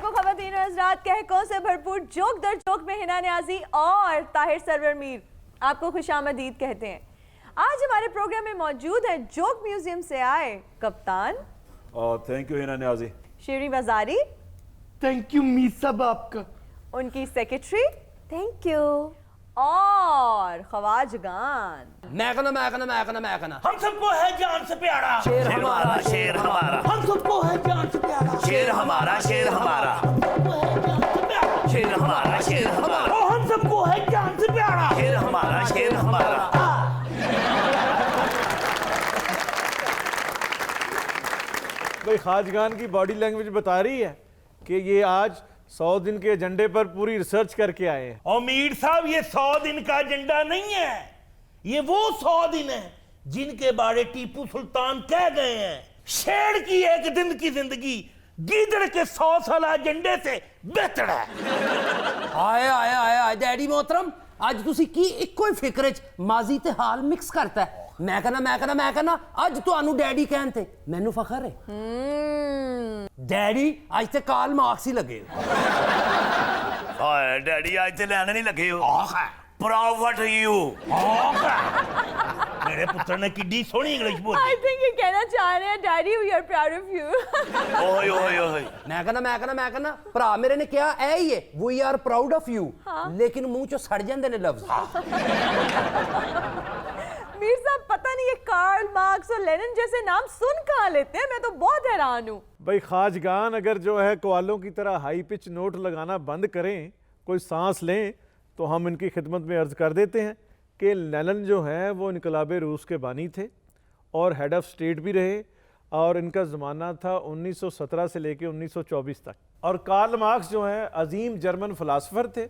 को ख़वातीन और हज़रात, कहकों से भरपूर जोक दर जोक में हिना न्याजी और ताहिर सरवर मीर आपको खुशामदीद कहते हैं। आज हमारे प्रोग्राम में मौजूद है जोक म्यूजियम से आए कप्तान। Thank you Hina Niazi. Shireen Mazari. Thank you Mir साहब आपका। उनकी सेक्रेटरी। Thank you. और ख्वाजगान। मैं कहना हम सबको है जान से प्यारा शेर हमारा, शेर हमारा, हम सबको है जान से प्यारा शेर हमारा, शेर हमारा, शेर हमारा, शेर हमारा, ओ हम सबको है जान से प्यारा शेर हमारा, शेर हमारा। भाई खाजगान की बॉडी लैंग्वेज बता रही है कि ये आज 100 दिन के एजेंडे पर पूरी रिसर्च करके आए हैं। और मीर साहब ये 100 दिन का एजेंडा नहीं है, ये वो 100 दिन है जिनके बारे टीपू सुल्तान कह गए हैं शेर की एक दिन की जिंदगी गीदड़ के 100 साल एजेंडे से बेहतर है। आए आए आए आए डैडी मोहतरम, ਅੱਜ ਤੁਸੀਂ ਕੀ ਇੱਕੋ ਹੀ ਫਿਕਰ ਚ ਮਾਜ਼ੀ ਤੇ ਹਾਲ ਮਿਕਸ ਕਰਤਾ ਹੈ। ਮੈਂ ਕਹਿੰਦਾ ਅੱਜ ਤੁਹਾਨੂੰ ਡੈਡੀ ਕਹਿਣ ਤੇ ਮੈਨੂੰ ਫਖਰ ਹੈ। ਡੈਡੀ ਅੱਜ ਤੇ ਕਾਰਲ ਮਾਰਕਸ ਹੀ ਲੱਗੇ ਹੋ। ਓਏ ਡੈਡੀ ਅੱਜ ਤੇ ਲੈਣ ਨਹੀਂ ਲੱਗੇ ਹੋ। Proud to you. मेरे पुत्र ने किड्डी सोहनी इंग्लिश बोली। I think ये कहना चाह रहे हैं daddy we are proud of you। ਓਏ ਓਏ ਓਏ ਮੈਂ ਕਹਿੰਦਾ ਭਰਾ ਮੇਰੇ ਨੇ ਕਿਹਾ ਐ ਹੀ ਹੈ we are proud of you, ਲੇਕਿਨ ਮੂੰਹ ਚੋਂ ਸੜ ਜਾਂਦੇ ਨੇ ਲਫ਼ਜ਼। मीर साहब पता नहीं ये कार्ल मार्क्स और लेनिन जैसे नाम सुन कहाँ लेते हैं, मैं तो बहुत हैरान हूँ। भाई खाजगान अगर जो है कवालों की तरह हाई पिच नोट लगाना बंद करें, कोई सांस लें, तो हम इनकी खिदमत में अर्ज कर देते हैं कि लेनिन जो है वो इनकलाब रूस के बानी थे और हेड ऑफ स्टेट भी रहे, और इनका ज़माना था 1917 से लेकर 1924 तक। और कार्ल मार्क्स जो है अजीम जर्मन फ़िलासफ़र थे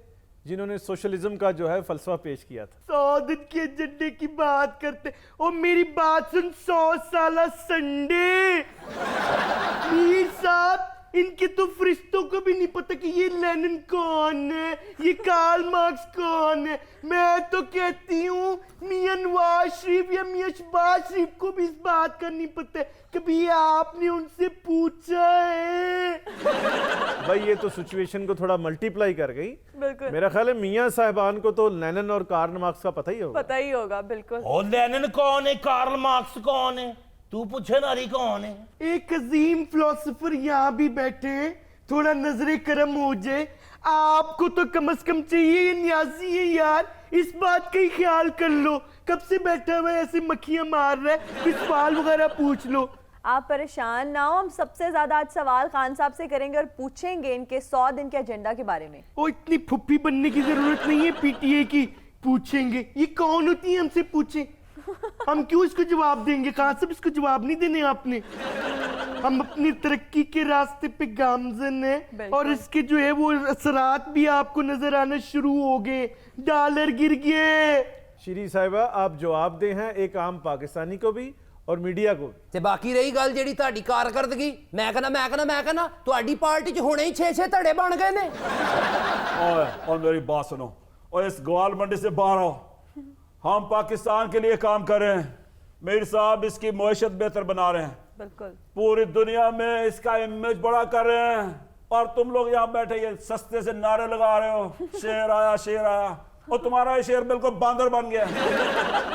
जिन्होंने सोशलिज्म का जो है फ़लसफ़ा पेश किया था। 100 दिन के एजेंडे की बात करते और मेरी बात सुन 100 साल संडे। मीर साहब इनके तो फरिश्तों को भी नहीं पता कि ये लेनिन कौन है, ये कार्ल मार्क्स कौन है। मैं तो कहती हूँ मियां नवाज शरीफ या मियां शहबाज शरीफ को भी इस बात का नहीं पता। कभी आपने उनसे पूछा है? भाई ये तो सिचुएशन को थोड़ा मल्टीप्लाई कर गई। बिल्कुल। मेरा ख्याल है मियां साहिबान को तो लेनिन और कार्ल मार्क्स का पता ही होगा। पता ही होगा बिल्कुल। और लेनिन कौन है, कार्ल मार्क्स कौन है, तू पूछे नारी कौन है? एक अजीम फिलोसोफर यहाँ भी बैठे हैं, थोड़ा नजरे करम हो जाए। आपको तो कम से कम चाहिए ये न्याजी है यार, इस बात का ही ख्याल कर लो। कब से बैठा हुआ है ऐसे मक्खियां मार रहा है, कुछ सवाल वगैरह पूछ लो। आप परेशान ना हो, हम सबसे ज्यादा आज सवाल खान साहब से करेंगे और पूछेंगे इनके 100 दिन के एजेंडा के बारे में। ओ इतनी फुप्पी बनने की जरूरत नहीं है पीटीए की, पूछेंगे। ये कौन होती है हमसे पूछे, हम क्यों इसको जवाब देंगे? खान साहब इसको जवाब नहीं देने आपने। हम अपनी तरक्की के रास्ते पे गामजन है और इसके जो है वो असरात भी आपको नजर आना शुरू हो गए। डॉलर गिर गए। श्री साहिबा आप जवाब दे हैं एक आम पाकिस्तानी को भी और मीडिया को। ਤੇ ਬਾਕੀ ਰਹੀ ਗੱਲ ਜਿਹੜੀ ਤੁਹਾਡੀ ਕਾਰਕਰਦਗੀ, ਮੈਂ ਕਹਿੰਦਾ ਤੁਹਾਡੀ ਪਾਰਟੀ 'ਚ ਹੁਣੇ ਹੀ 6-6 ਧੜੇ ਬਣ ਗਏ ਨੇ। और मेरी बात सुनो, और इस ग्वाल मंडी से बाहर आओ, हम पाकिस्तान के लिए काम कर रहे हैं। मीर साहब इसकी मईशत बेहतर बना रहे हैं, बिल्कुल पूरी दुनिया में इसका इमेज बड़ा कर रहे हैं, और तुम लोग यहाँ बैठे ये सस्ते से नारे लगा रहे हो शेर आया शेर आया, और तुम्हारा ये शेर बिल्कुल बांदर बन गया।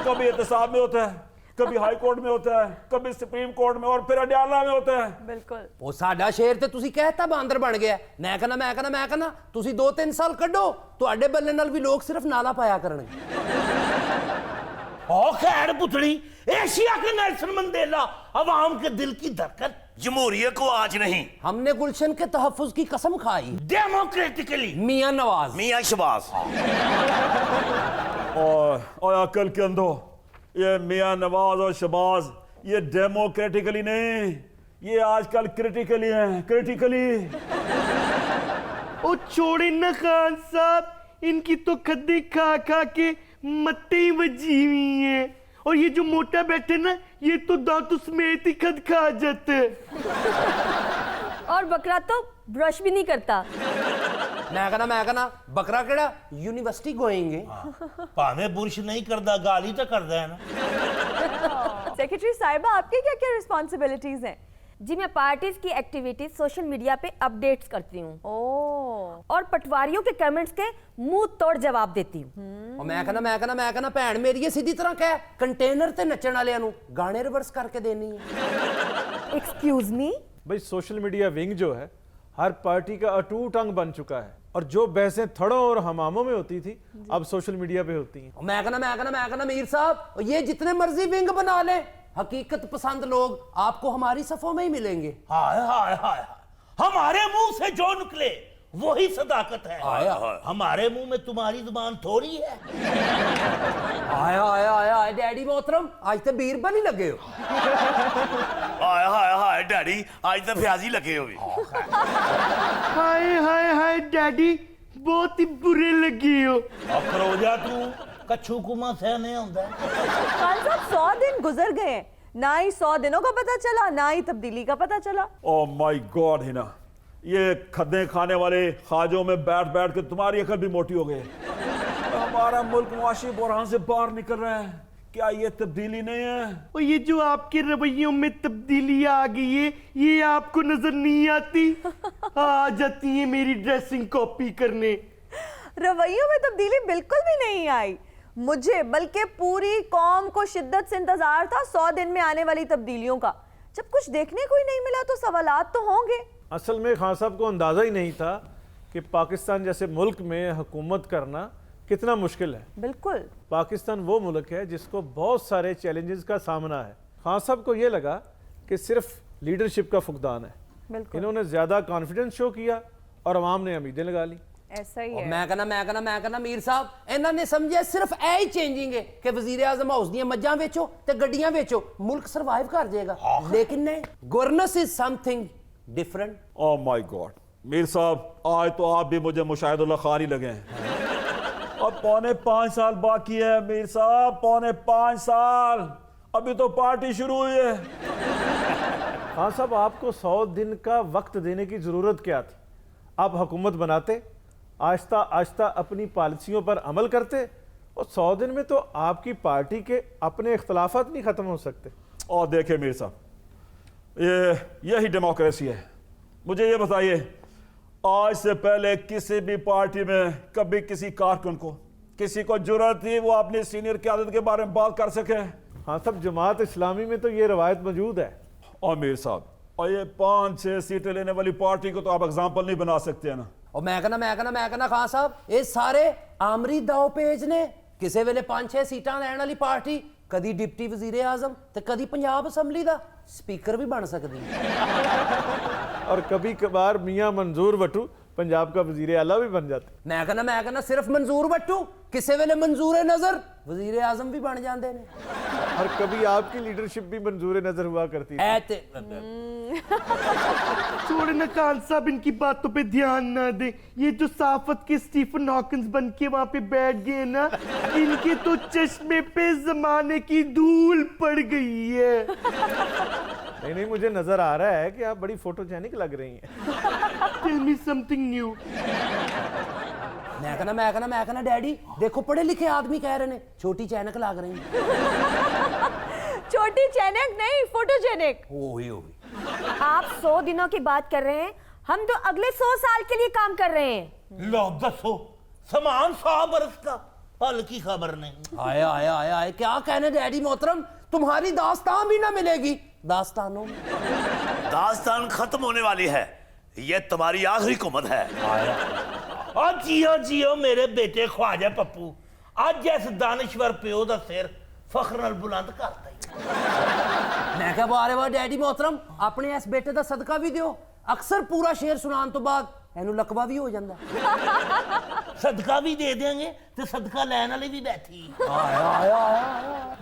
कभी एहतसाब में होता है, कभी हाई कोर्ट में होता है, कभी सुप्रीम कोर्ट में, और फिर अडयाला में होता है। बिल्कुल। ਉਹ ਸਾਡਾ ਸ਼ੇਰ ਤੇ ਤੁਸੀਂ ਕਹਿਤਾ ਬਾਂਦਰ ਬਣ ਗਿਆ। ਮੈਂ ਕਹਿੰਦਾ ਤੁਸੀਂ 2-3 ਸਾਲ ਕੱਢੋ, ਤੁਹਾਡੇ ਬੱਲੇ ਨਾਲ ਵੀ ਲੋਕ ਸਿਰਫ ਨਾਲਾ ਪਾਇਆ ਕਰਨਗੇ। ओ खैर पुतली, एशिया के नेल्सन मंडेला, अवाम के दिल की धड़कन। जमहूरियत को आज नहीं, हमने गुलशन के तहफ़्फ़ुज़ की कसम खाई। डेमोक्रेटिकली मियां नवाज, मियां शहबाज। और अकल के अंदो, ये मियां नवाज और शहबाज ये डेमोक्रेटिकली नहीं, ये आजकल क्रिटिकली हैं, क्रिटिकली। ओ छोड़े ना खान साहब, इनकी तो खद्दे खा खा के मत्ते ही बजी हुई हैं, और ये जो मोटा बैठे ना ये तो दांतों समेत ही खद खा जाते हैं। और बकरा तो ब्रश भी नहीं करता। मैं कहना बकरा केड़ा यूनिवर्सिटी गोएंगे। भावे बुरश नहीं करदा, गाली तो करदा है ना। सेक्रेटरी साहिबा आपकी क्या क्या रिस्पॉन्सिबिलिटीज हैं? जी मैं पार्टीज की एक्टिविटीज सोशल मीडिया पे अपडेट्स करती हूँ ओ और पटवारियों के कमेंट्स के मुंह तोड़ जवाब देती हूँ। और मैं कहना भैन मेरी ये सीधी तरह कह कंटेनर ते नचण वालियां नु गाने रिवर्स करके देनी है। एक्सक्यूज मी, भाई सोशल मीडिया विंग जो है हर पार्टी का अटूट अंग बन चुका है और जो बहसें थड़ों और हमामों में होती थी अब सोशल मीडिया पे होती हैं। और मैं कहना मीर साहब ये जितने मर्जी विंग बना ले, हकीकत पसंद लोग आपको हमारी सफों में ही मिलेंगे। हाय हाय हाय हाय। हमारे मुंह से जो निकले वही सदाकत है। आया। हमारे मुंह में तुम्हारी जुबान थोड़ी है। आया डैडी मोहतरम आज तो बीरबल ही लगे हो। हाय हाय हाय डैडी आज तो प्याजी लगे हो। हाय हाय हाय डैडी बहुत ही बुरे लगे हो। अब खरो जा तू कच्छू कुमा सहने होता है। खान साहब 100 दिन गुजर गए हैं, ना ही 100 दिनों का पता चला ना ही तब्दीली का पता चला। ओ माय गॉड हिना, ये खद्दे खाने वाले खाजों में बैठ बैठ के तुम्हारी अकल भी मोटी हो गई। हमारा मुल्क मुआशी बुरहान से बाहर निकल रहा है, क्या ये तब्दीली नहीं है? और ये जो आपके रवैयों में तब्दीली आ गई है ये आपको नजर नहीं आती? आ जाती है मेरी ड्रेसिंग कॉपी करने। रवैयों में तब्दीली बिल्कुल भी नहीं आई मुझे, बल्कि पूरी कौम को शिद्दत से इंतजार था 100 दिन में आने वाली तब्दीलियों का। जब कुछ देखने को ही नहीं मिला तो सवालात तो होंगे। असल में खान साहब को अंदाज़ा ही नहीं था कि पाकिस्तान जैसे मुल्क में हुकूमत करना कितना मुश्किल है। बिल्कुल। पाकिस्तान वो मुल्क है जिसको बहुत सारे चैलेंजेस का सामना है। खान साहब को ये लगा कि सिर्फ लीडरशिप का फुकदान है। बिल्कुल इन्होंने ज़्यादा कॉन्फिडेंस शो किया और अवाम ने उम्मीदें लगा ली। ऐसा ही और है। मैं कहना मीर साहब इन्होंने समझिया सिर्फ ए ही चेंजिंग है कि वजीर आजम हाउस दी मज्जां बेचो ते गड्डियां बेचो मुल्क सर्वाइव कर जाएगा। लेकिन नहीं, governance is something different. Oh my God Mir साहब आज तो आप भी मुझे मुशाहिदुल्लाह खान ही लगे हैं। अब 4.5 साल बाकी है मीर साहब, 4.5 साल, अभी तो पार्टी शुरू हुई है। खान साहब आपको 100 दिन का वक्त देने की ज़रूरत क्या थी? आप हुकूमत बनाते, आहिस्ता आहिस्ता अपनी पॉलिसियों पर अमल करते और 100 दिन में तो आपकी पार्टी के अपने इख्तलाफात नहीं ख़त्म हो सकते। और देखिए मीर साहब यही डेमोक्रेसी है। मुझे ये बताइए आज से पहले किसी भी पार्टी में कभी किसी कारकुन को किसी को जुर्रत थी वो अपनी सीनियर क़यादत के बारे में बात कर सके? हाँ सब जमात इस्लामी में तो ये रवायत मौजूद है। और मीर साहब और ये 5-6 सीटें लेने वाली पार्टी को तो आप एग्जाम्पल नहीं बना सकते हैं ना। और मैं कहना खान साहब ये सारे आमरी दाव पेज ने। किसी वेले 5-6 सीटां लैण वाली पार्टी कदी डिप्टी वजीर आजम ते कदी पंजाब असैम्बली दा स्पीकर भी बन सकदी है। और कभी कभार मियां मंजूर भट्टू पंजाब का वजीर आला भी बन जाते। मैं कहना सिर्फ मंजूर भट्टू किसी वेले मंजूर नजर वजीर आजम भी बन जाते हैं। और कभी आपकी लीडरशिप भी मंजूर नजर हुआ करती थी। छोड़ना खान साहब इनकी बातों पे ध्यान ना दे। ये जो साफत के स्टीफन हॉकिंस बन के वहां पे बैठ गए ना, इनके तो चश्मे पे जमाने की धूल पड़ गई है। नहीं नहीं मुझे नजर आ रहा है कि आप बड़ी फोटोजेनिक लग रही हैं। Tell me something new. मैं कहना डैडी देखो पढ़े लिखे आदमी कह रहे हैं छोटी चैनक लग रही है। छोटी चैनक नहीं, फोटोजेनिक। ओही आप 100 दिनों की बात कर रहे हैं, हम तो अगले 100 साल के लिए काम कर रहे हैं। लो दसो समान 100 बरस का, पल की खबर नहीं। आया क्या कहने डैडी मोहतरम, तुम्हारी दास्तान भी ना मिलेगी दास्तानों में। दास्तान खत्म होने वाली है, ये तुम्हारी आखिरी हुकूमत है। और जियो जियो मेरे बेटे ख्वाजा पप्पू, आज इस दानिश्वर प्यो दा सिर फख्र नाल बुलंद करता। मैं क्या बारे बार डैडी मोहतरम अपने इस बेटे दा सदका भी दियो। अक्सर पूरा शेर सुनान तो बाद एनू लकवा भी हो जाता। सदका भी दे देंगे तो सदका लैन वाली भी बैठी।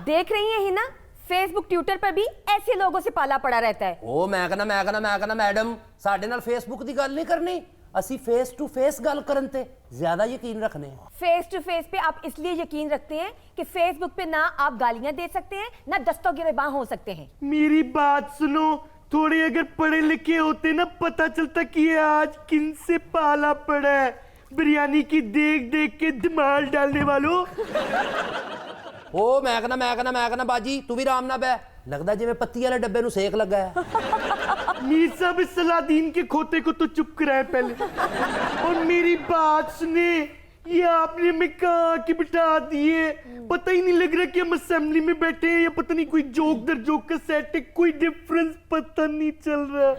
देख रही हैं ही ना, फेसबुक ट्विटर पर भी ऐसे लोगों से पाला पड़ा रहता है। ओ मैं कहना मैडम साडे नाल फेसबुक दी गल नहीं करनी, असी फेस टू फेस गल करन ते ज्यादा यकीन रखने हैं। फेस टू फेस पे आप इसलिए यकीन रखते हैं कि फेसबुक पे ना आप गालियां दे सकते हैं ना दस्तों गिरबां हो सकते हैं। मेरी बात सुनो, थोड़े अगर पढ़े लिखे होते ना पता चलता कि ये आज किन से पाला पड़ा है। बिरयानी की देख देख के दिमाग डालने वालों। ओ मैं कहना बाजी तू भी राम ना बह, लगदा जिवें पत्ती वाले डब्बे नु सेक लगा है। मीर साहब इस सलादीन के खोते को तो चुप कराए पहले, और मेरी बात सुने। ये आपने हमें कहाँ के बिठा दिए, पता ही नहीं लग रहा कि हम असेंबली में बैठे हैं या पता नहीं कोई जोक दर जोक का सेट है, कोई डिफरेंस पता नहीं चल रहा।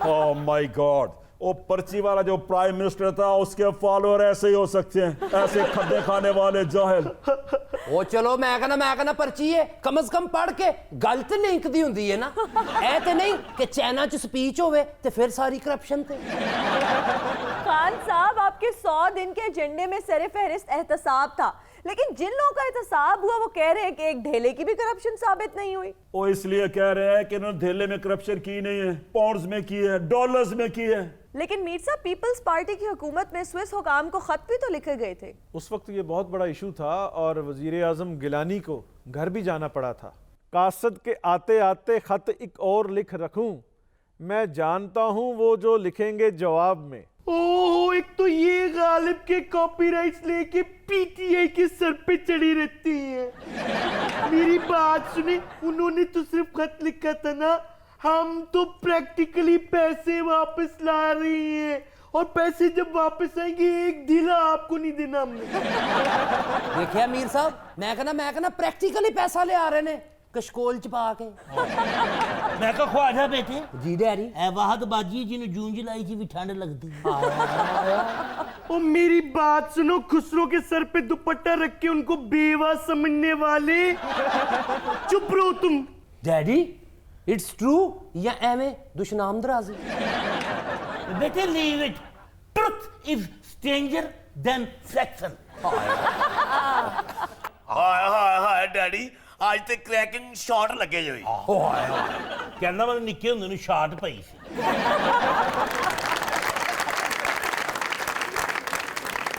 ओह माय गॉड, वो पर्ची वाला जो प्राइम मिनिस्टर था उसके फॉलोअर ऐसे ही हो सकते हैं, ऐसे खड्डे खाने वाले जाहिल। ओ चलो मैं कहना पर्ची है, कम से कम पढ़ के गलत लिंक दी हुंदी है ना, ऐ ते नहीं कि चाइना च स्पीच होवे ते फिर सारी करप्शन थे। खान साहब, आपके 100 दिन के एजेंडे में सरे फहरिस्त एहतसाब था, लेकिन जिन लोगों का एहतसाब हुआ वो कह रहे हैं कि एक ढेले की भी करप्शन साबित नहीं हुई। वो इसलिए कह रहे हैं कि इन्होंने ढेले में करप्शन की नहीं है, पाउंड्स में की है, डॉलर्स में की है। लेकिन मीर साहब, पीपल्स पार्टी की हुकूमत में स्विस हुकाम को खत भी तो लिखे गए थे। उस वक्त ये बहुत बड़ा इशू था और वजीर आजम गिलानी को घर भी जाना पड़ा था। कासद के आते आते खत एक और लिख रखूं, मैं जानता हूं वो जो लिखेंगे जवाब में। ओह, एक तो ये गालिब के कॉपीराइट्स लेके पीटीआई के सर पे चढ़ी रहती है। मेरी बात सुने, उन्होंने तो सिर्फ खत लिखा था ना, हम तो प्रैक्टिकली पैसे वापस ला रही हैं, और पैसे जब वापस आएंगे एक ढीला आपको नहीं देना हमने। देखिए मीर साहब, मैं कहना प्रैक्टिकली पैसा ले आ रहे ने कशकोल च पा के। मैं कहा ख्वाजा बेटे जी डैडी, ए वाहद बाजी जिन्हें जून जुलाई की भी ठंड लगती है। ओ मेरी बात सुनो, खुसरो के सर पे दुपट्टा रख के उनको बेवा समझने वाले, चुप रहो तुम। डैडी इट्स ट्रू या एवे दुश्मनाम दराजी? बेटे leave it, truth is stranger then fraction. Hi hi hi daddy, आज ते क्रैकिंग शॉट लगे जो कहना मैं निक्के होंदे नु शॉट पई सी।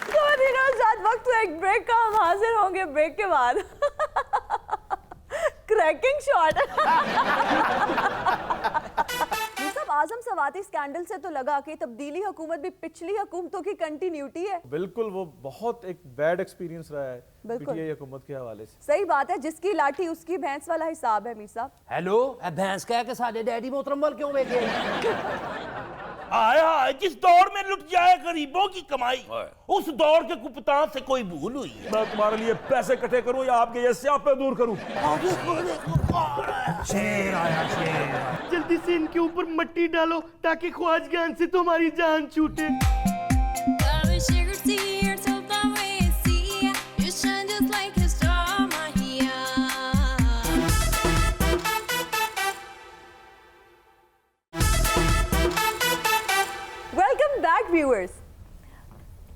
तो दिनों साथ वक्त हुआ एक ब्रेक का, हम हाजिर होंगे ब्रेक के बाद। Cracking shot. Azam Swati scandal से तो लगा कि तब्दीली हुकूमत भी पिछली हुकूमतों की कंटिन्यूटी है। बिल्कुल, वो बहुत एक बैड एक्सपीरियंस रहा है बिल्कुल। पीटीआई हुकूमत के हवाले से। सही बात है, जिसकी लाठी उसकी भैंस वाला हिसाब है मीर साहब। हेलो, ए भैंस कह के साडे डैडी मोहतरम वाल क्यों वेखे? आया हाय, जिस दौर में लुट जाए गरीबों की कमाई, उस दौर के कुपतान से कोई भूल हुई है। मैं तुम्हारे लिए पैसे इकट्ठे करूं या आपके ये स्यापे दूर करूं? शेर आया, शेर। जल्दी से इनके ऊपर मिट्टी डालो ताकि ख्वाजगान से तो हमारी जान छूटे। Welcome back viewers.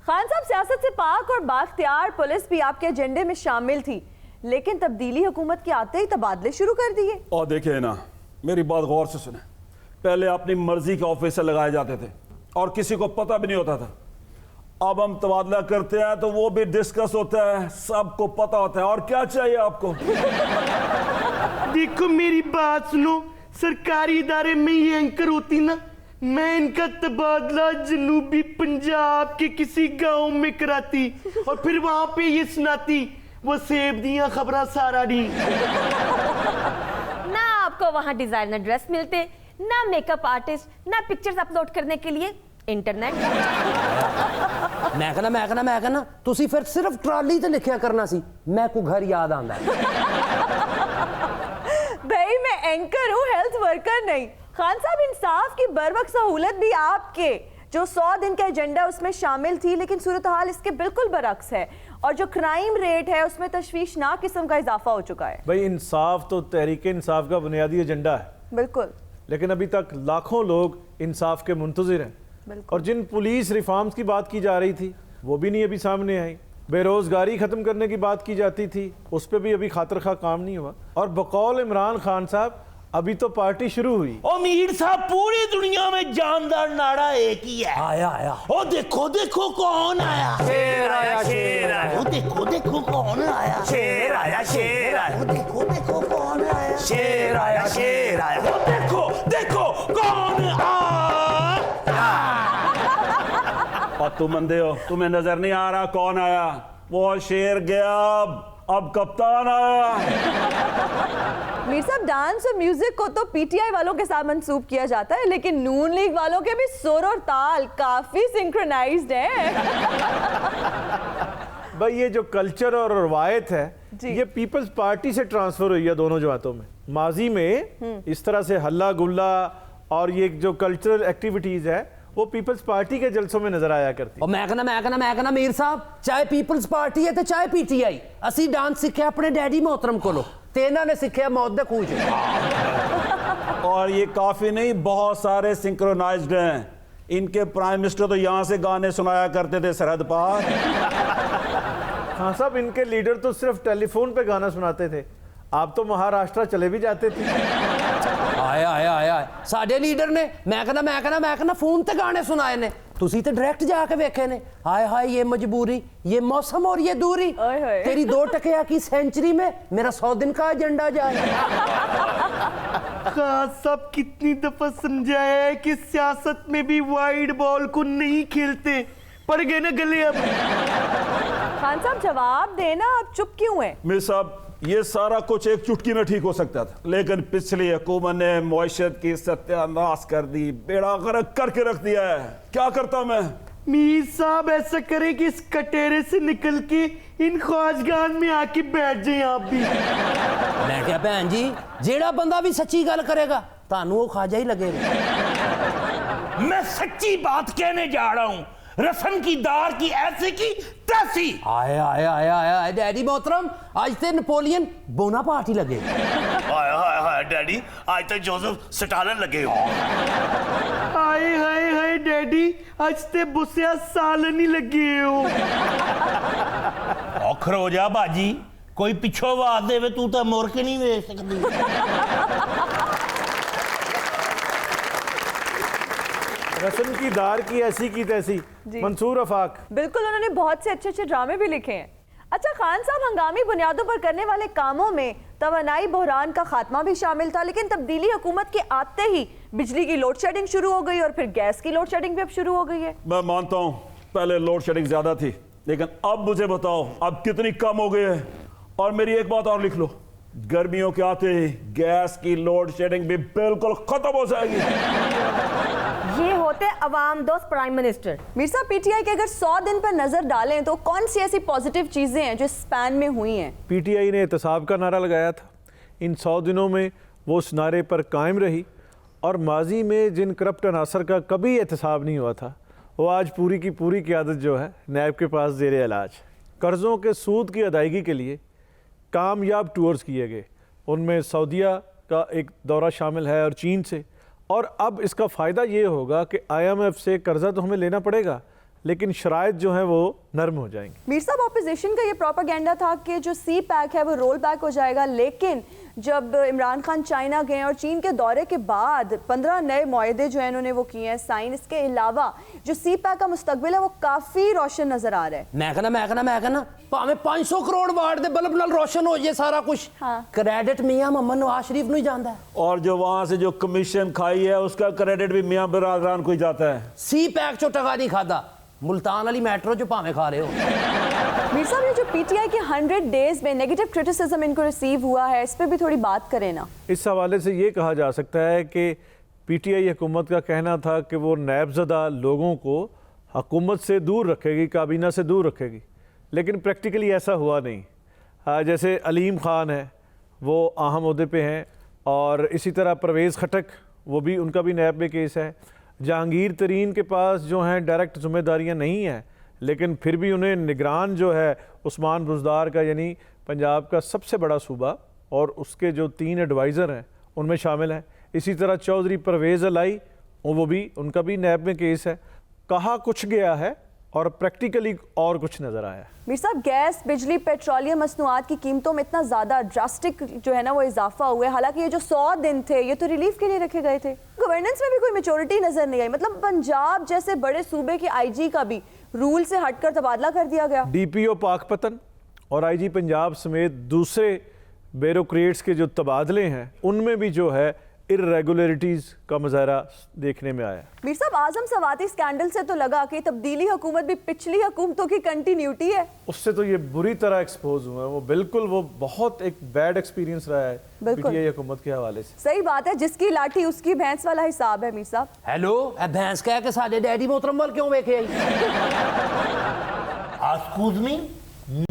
खान साहब, सियासत से पाक और बाख्तियार पुलिस भी आपके एजेंडे में शामिल थी, लेकिन तब्दीली हुकूमत के आते ही तबादले शुरू कर दिए। और देखिए ना, मेरी बात गौर से सुने, पहले अपनी मर्जी के ऑफिसर लगाए जाते थे और किसी को पता भी नहीं होता था। अब हम तबादला करते हैं तो वो भी डिस्कस होता है, सबको पता होता है। और क्या चाहिए आपको? देखो मेरी बात सुनो, सरकारी इदारे में ये एंकर होती ना, मैं इनका तबादला जनूबी पंजाब के किसी गांव में कराती और फिर वहां पे ये सुनाती वो सेब दिया खबरा सारा डी। ना आपको वहां डिजाइनर ड्रेस मिलते, ना मेकअप आर्टिस्ट, ना पिक्चर्स अपलोड करने के लिए इंटरनेट। मैं कहना तुसी फिर सिर्फ ट्राली ते लिखिया करना सी, मैं को घर याद आंदा है। भाई मैं एंकर हूँ, हेल्थ वर्कर नहीं। खान साहब, इंसाफ की बरवक्त सहूलत भी आपके जो 100 दिन का एजेंडा उसमें शामिल थी, लेकिन सूरत हाल इसके बिल्कुल बरक्स है और जो क्राइम रेट है उसमें तशवीशनाक किस्म का इजाफा हो चुका है। भाई, इंसाफ तो तहरीक इंसाफ का बुनियादी एजेंडा है, बिल्कुल, लेकिन अभी तक लाखों लोग इंसाफ के मुंतजिर हैं। और जिन पुलिस रिफॉर्म्स की बात की जा रही थी वो भी नहीं अभी सामने आई। बेरोजगारी खत्म करने की बात की जाती थी, उस पर भी अभी खातिर खा काम नहीं हुआ। और बकौल इमरान खान साहब, अभी तो पार्टी शुरू हुई। ओ मीर साहब, पूरी दुनिया में जानदार नारा एक ही है। आया ओ देखो देखो कौन आया, शेर आया, शेर आया। ओ देखो देखो कौन आया, शेर आया, शेर आया। ओ देखो देखो कौन आया, शेर आया, शेर आया। ओ देखो देखो कौन आया। और तुम अंधे हो, तुम्हें नजर नहीं आ रहा कौन आया? वो शेर गया अब कप्तान आया। मीर साहब, डांस और म्यूजिक को तो पीटीआई वालों के साथ मंसूब किया जाता है, लेकिन नून लीग वालों के भी सुर और ताल काफी सिंक्रोनाइज्ड है। भाई ये जो कल्चर और रवायत है जी। ये पीपल्स पार्टी से ट्रांसफर हुई है दोनों जमातों में। माजी में इस तरह से हल्ला गुल्ला और ये जो कल्चरल एक्टिविटीज है वो पीपल्स पार्टी के जलसों में नजर आया करती। और मैं कहना मीर साहब, चाहे पीपल्स पार्टी है तो चाहे पीटीआई, ਅਸੀਂ डांस सीखे अपने डैडी मोहतरम कोलों ते इन्हां ने सीखे मौत दे खूह च। और ये काफी नहीं, बहुत सारे सिंक्रोनाइज्ड हैं। इनके प्राइम मिनिस्टर तो यहाँ से गाने सुनाया करते थे सरहद पार। हाँ साहब, इनके लीडर तो सिर्फ टेलीफोन पे गाना सुनाते थे, आप तो महाराष्ट्र चले भी जाते थे। आया साडे लीडर ने मैं कहना फोन ते गाने सुनाए ने, तुसी ते डायरेक्ट जाके वेखे ने। हाय हाय ये मजबूरी, ये मौसम और ये दूरी, ओए होए। तेरी 2 टकिया की सेंचुरी में मेरा 100 दिन का एजेंडा जाए। खान साहब कितनी दफा समझाया है कि सियासत में भी वाइड बॉल को नहीं खेलते, पड़ गए ना गले अब। खान साहब जवाब देना, आप चुप क्यों हैं? मिस साहब, ये सारा कुछ एक चुटकी में ठीक हो सकता था, लेकिन पिछली हुकूमत ने मईशत की सत्यानाश कर दी, बेड़ा गर्क करके रख दिया है। क्या करता मैं? मीर साहब ऐसा करें कि इस कटेरे से निकल के इन ख्वाजगान में आके बैठ जाए आप भी। मैं क्या भैन जी, जेड़ा बंदा भी सच्ची गल करेगा तानू वो खाजा ही लगेगा। मैं सच्ची बात कहने जा रहा हूं, रसन की दार की ऐसी की तैसी। आया डैडी मोहतरम, आज ते नेपोलियन बोनापार्ट ही लगे। हाय हाय हाय डैडी, आज तक जोसेफ स्टालिन लगे हो। हाय हाय हाय डैडी, आज ते बुसिया सालन ही लगे हो। औखर हो जा बाजी, कोई पिछो आवाज देवे तू तो मुड़ के नहीं वेख सकती। रसन की दार की ऐसी की तैसी, मंसूर अफाक। बिल्कुल, उन्होंने बहुत से अच्छे ड्रामे भी लिखे हैं। अच्छा खान साहब, हंगामी बुनियादों पर करने वाले कामों में तवानाई बहरान का खात्मा भी शामिल था, लेकिन तब्दीली हुकूमत के आते ही बिजली की लोड शेडिंग शुरू हो गई और फिर गैस की लोड शेडिंग भी अब शुरू हो गई है। मैं मानता हूँ पहले लोड शेडिंग ज्यादा थी, लेकिन अब मुझे बताओ अब कितनी कम हो गई है। और मेरी एक बात और लिख लो, गर्मियों के आते ही गैस की लोड शेडिंग भी बिल्कुल खत्म हो जाएगी। ये होते अवाम दोस्त प्राइम मिनिस्टर। मीर साहब, पीटीआई के अगर 100 दिन पर नजर डालें तो कौन सी ऐसी पॉजिटिव चीजें हैं जो स्पैन में हुई हैं? पीटीआई ने एहतसाब का नारा लगाया था, इन 100 दिनों में वो उस नारे पर कायम रही और माजी में जिन करप्ट अनासर का कभी एहतसाब नहीं हुआ था वो आज पूरी की पूरी क़यादत जो है नैब के पास ज़ेरे इलाज। कर्ज़ों के सूद की अदायगी के लिए कामयाब टूर्स किए गए, उनमें सऊदीया का एक दौरा शामिल है और चीन से। और अब इसका फ़ायदा ये होगा कि IMF से कर्जा तो हमें लेना पड़ेगा, लेकिन शराइत जो है वो नरम हो जाएंगी। मीर साहब, ऑपोजिशन का ये प्रोपेगेंडा था कि जो सी पैक है वो रोल बैक हो जाएगा, लेकिन जब इमरान खान चाइना गए और चीन के दौरे के बाद 15 नए मुआहदे जो है इन्होंने वो किए हैं साइन, इसके अलावा जो सी पैक का मुस्तकबिल है वो काफ़ी रोशन नज़र आ रहा है। मैं कहना भावें 500 करोड़ वाट दे बल्ब नाल रोशन हो जाए सारा कुछ, हाँ। क्रेडिट मियां मोहम्मद नवाज शरीफ ਨੂੰ ही जाता है। और जो वहां से जो कमीशन खाई है उसका क्रेडिट भी मियां बरादरान को ही जाता है। सी पैक चो टका नहीं खाता, मुल्तान वाली मेट्रो जो भावें खा रहे हो। मीर साहब, ये जो पीटीआई के 100 डेज में नेगेटिव क्रिटिसिज्म इनको रिसीव हुआ है, इस पर भी थोड़ी बात करें ना। इस हवाले से ये कहा जा सकता है कि पीटीआई हुकूमत का कहना था कि वो नैबज़दा लोगों को हुकूमत से दूर रखेगी, काबीना से दूर रखेगी, लेकिन प्रैक्टिकली ऐसा हुआ नहीं। जैसे अलीम खान है वो अहम ओहदे पे हैं, और इसी तरह परवेज़ खटक, वो भी उनका भी नैब में केस है। जहांगीर तरीन के पास जो हैं डायरेक्ट जिम्मेदारियां नहीं हैं, लेकिन फिर भी उन्हें निगरान जो है उस्मान बुज़दार का, यानी पंजाब का सबसे बड़ा सूबा, और उसके जो 3 एडवाइज़र हैं उनमें शामिल हैं। इसी तरह चौधरी परवेज़ अलाई, वो भी, उनका भी नैब में केस है। कहा कुछ गया है और प्रैक्टिकली और कुछ नज़र आया है। मीर साहब, गैस, बिजली, पेट्रोलियम मसनूआत की कीमतों में इतना ज़्यादा ड्रास्टिक जो है ना वो इजाफा हुआ है, हालांकि ये जो 100 दिन थे ये तो रिलीफ के लिए रखे गए थे। गवर्नेंस में भी कोई मेच्योरिटी नज़र नहीं आई, मतलब पंजाब जैसे बड़े सूबे के IG का भी रूल से हटकर तबादला कर दिया गया। DPO पाकपतन और IG पंजाब समेत दूसरे ब्यूरोक्रेट्स के जो तबादले हैं उनमें भी जो है इरेगुलरिटीज़ का मुजाहरा देखने में आया। मीर साहब, आजम सवाती स्कैंडल से तो लगा कि तब्दीली हुकूमत भी पिछली हुकूमतों की कंटिन्यूटी है। उससे तो ये बुरी तरह एक्सपोज हुए हैं वो, बिल्कुल वो बहुत एक बैड एक्सपीरियंस रहा है बिल्कुल। पीटीआई हुकूमत के हवाले से। सही बात है, जिसकी लाठी उसकी भैंस वाला हिसाब है मीर साहब। हेलो ए भैंस कह के साडे डैडी मोहतरम वाल क्यों वेखे आई? Excuse me,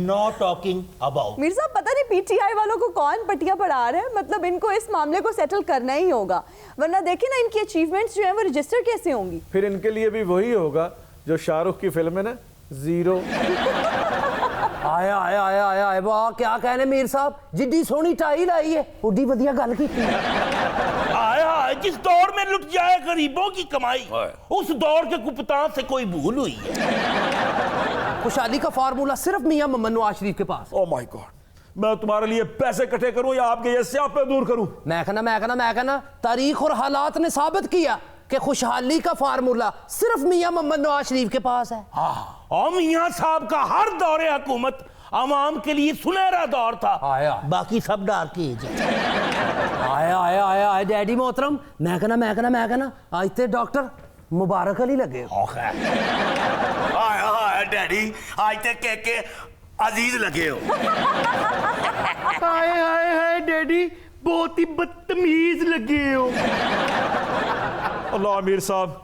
no talking about. Mir साहब, पता नहीं पीटीआई वालों को कौन पटिया पढ़ा रहा है। मतलब इनको इस मामले को सेटल करना ही होगा, वरना देखिए ना इनकी अचीवमेंट्स जो है वो रजिस्टर कैसे होंगी। फिर इनके लिए भी वही होगा जो शाहरुख की फिल्म है ना, जीरो। आया आया आया आया आया वाह, क्या कहने मीर साहब, जिड्डी सोहनी टाई लाई है उड्डी वधिया गल कीती। आया जिस दौर में लुट जाए गरीबों की कमाई, उस दौर के कुप्तान से कोई भूल हुई है। खुशहाली का फार्मूला सिर्फ मियां मोहम्मद नवाज शरीफ के पास। ओ माय गॉड, मैं तुम्हारे लिए पैसे इकट्ठे करूं या आपके ये स्यापे दूर करूं? मैं कहना तारीख और हालात ने साबित किया कि खुशहाली का फार्मूला सिर्फ मियां मोहम्मद नवाज शरीफ के पास है। और मियां साहब का हर दौरे हुकूमत अवाम के लिए सुनहरा दौर था। आया बाकी सब डार्क एज है। आया आया आया आया डैडी मोहतरम, मैं कहना आज ते डॉक्टर मुबारक अली लगे। हाय डैडी, आज तक के अजीज लगे हो। हाय हाय हाय डैडी, बहुत ही बदतमीज लगे हो। अल्लाह मीर साहब,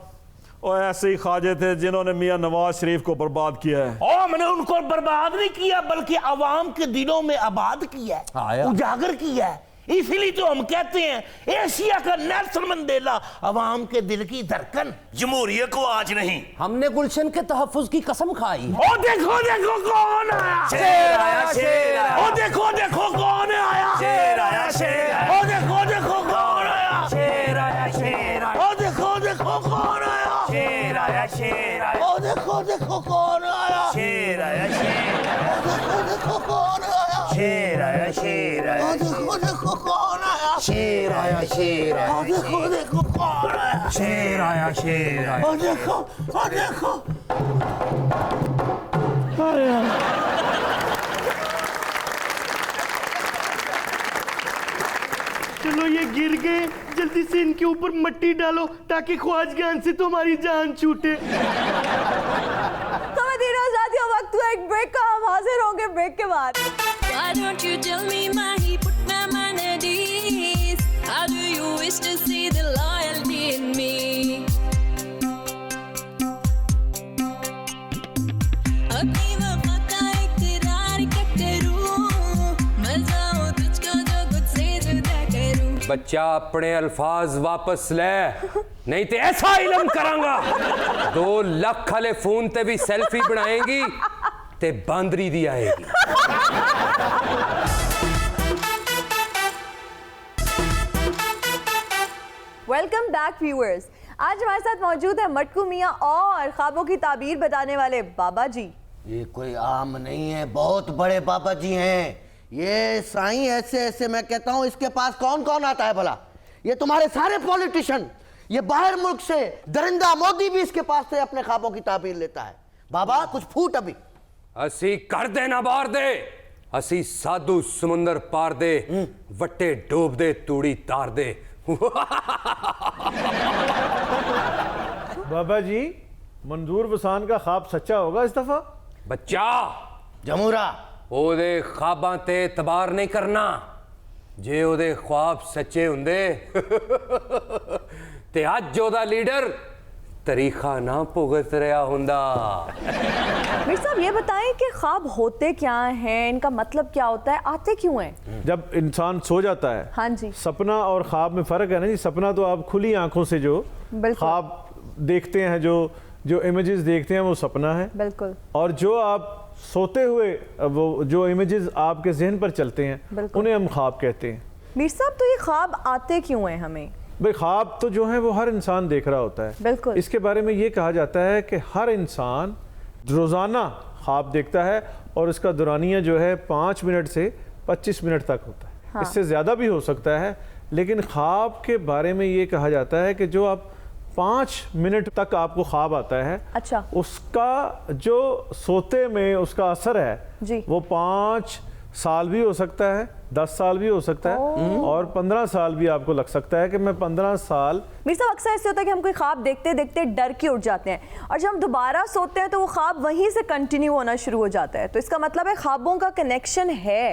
और ऐसे ही ख्वाजे थे जिन्होंने मियां नवाज शरीफ को बर्बाद किया है। और मैंने उनको बर्बाद नहीं किया बल्कि अवाम के दिलों में आबाद किया है, उजागर किया है। इसीलिए तो हम कहते हैं एशिया का नेल्सन मंडेला, अवाम के दिल की धड़कन। जमहूरियत को आज नहीं, हमने गुलशन के तहफ्फुज की कसम खाई। ओ देखो देखो कौन आया, शेर आया शेर आया। ओ देखो देखो कौन आया, शेर आया शेर आया। ओ देखो देखो कौन आया, शेर आया शेर आया। ओ देखो देखो कौन आया, शेर आया शेर आया। ओ देखो देखो कौन आया, शेर आया शेर आया। ओ देखो देखो कौन आया, शेर आया शेर आया। ओ देखो देखो कौन आया, शेर आया शेर आया। ओ देखो देखो कौन आया, शेर आया शेर आया। ओ देखो चलो ये गिर गए, जल्दी से इनके ऊपर मिट्टी डालो ताकि ख्वाजगान से तो हमारी जान छूटे। वक्त हुआ एक ब्रेक का, हम हाजिर होंगे ब्रेक के बाद। Why don't you tell me, Mahi, put my mind at ease? How do you wish to see the loyalty in me? अपनी वफा का इकरार क्या करूं, मजा हो तुझको जो खुद से जुदा करूं। बच्चा अपने अल्फाज वापस ले, नहीं तो ऐसा इलम करांगा। 2 लाख वाले फोन ते भी सेल्फी बनाएंगी ते बांदरी दी आएगी। Welcome back viewers. आज हमारे साथ मौजूद है मटकू मियां और ख्वाबों की ताबीर बताने वाले बाबा जी। ये कोई आम नहीं है, बहुत बड़े बाबा जी हैं ये। साईं ऐसे ऐसे मैं कहता हूँ, इसके पास कौन कौन आता है भला? ये तुम्हारे सारे पॉलिटिशियन, ये बाहर मुल्क से दरिंदा मोदी भी इसके पास से अपने ख्वाबों की ताबीर लेता है। बाबा कुछ फूट अभी। असी कर दे ना बार दे, असी साधु समुंदर पार दे, वट्टे डोब दे तूड़ी तार दे। बाबा जी, मंजूर वसान का ख्वाब सच्चा होगा इस दफा? बच्चा जमूरा ओदे ख्वाबां ते तबार नहीं करना। जे ओदे ख्वाब सच्चे हुंदे ते अज ओदा लीडर तरीखा ना भुगत रहा हुंदा। मीर साहब ये बताएं कि ख्वाब होते क्या हैं, इनका मतलब क्या होता है, आते क्यों हैं? जब इंसान सो जाता है, हाँ जी, सपना और ख्वाब में फ़र्क है ना जी। सपना तो आप खुली आंखों से जो ख्वाब देखते हैं, जो इमेजेस देखते हैं वो सपना है। बिल्कुल। और जो आप सोते हुए वो जो इमेजेस आपके जहन पर चलते हैं उन्हें हम ख्वाब कहते हैं। मीर साहब तो ये ख्वाब आते क्यों हैं हमें? भाई ख्वाब तो जो है वो हर इंसान देख रहा होता है। बिल्कुल। इसके बारे में ये कहा जाता है कि हर इंसान रोज़ाना ख्वाब देखता है और इसका दौरानिया जो है 5 मिनट से 25 मिनट तक होता है। हाँ। इससे ज़्यादा भी हो सकता है, लेकिन ख्वाब के बारे में ये कहा जाता है कि जो आप 5 मिनट तक आपको ख्वाब आता है, अच्छा, उसका जो सोते में उसका असर है जी, वो 5 साल भी हो सकता है, 10 साल भी हो सकता है, और 15 साल भी आपको लग सकता है कि मैं 15 साल। मीर साहब, अक्सर ऐसे होता है कि हम कोई ख्वाब देखते देखते डर के उठ जाते हैं, और जब हम दोबारा सोते हैं तो वो ख्वाब वहीं से कंटिन्यू होना शुरू हो जाता है। तो इसका मतलब है ख्वाबों का कनेक्शन है।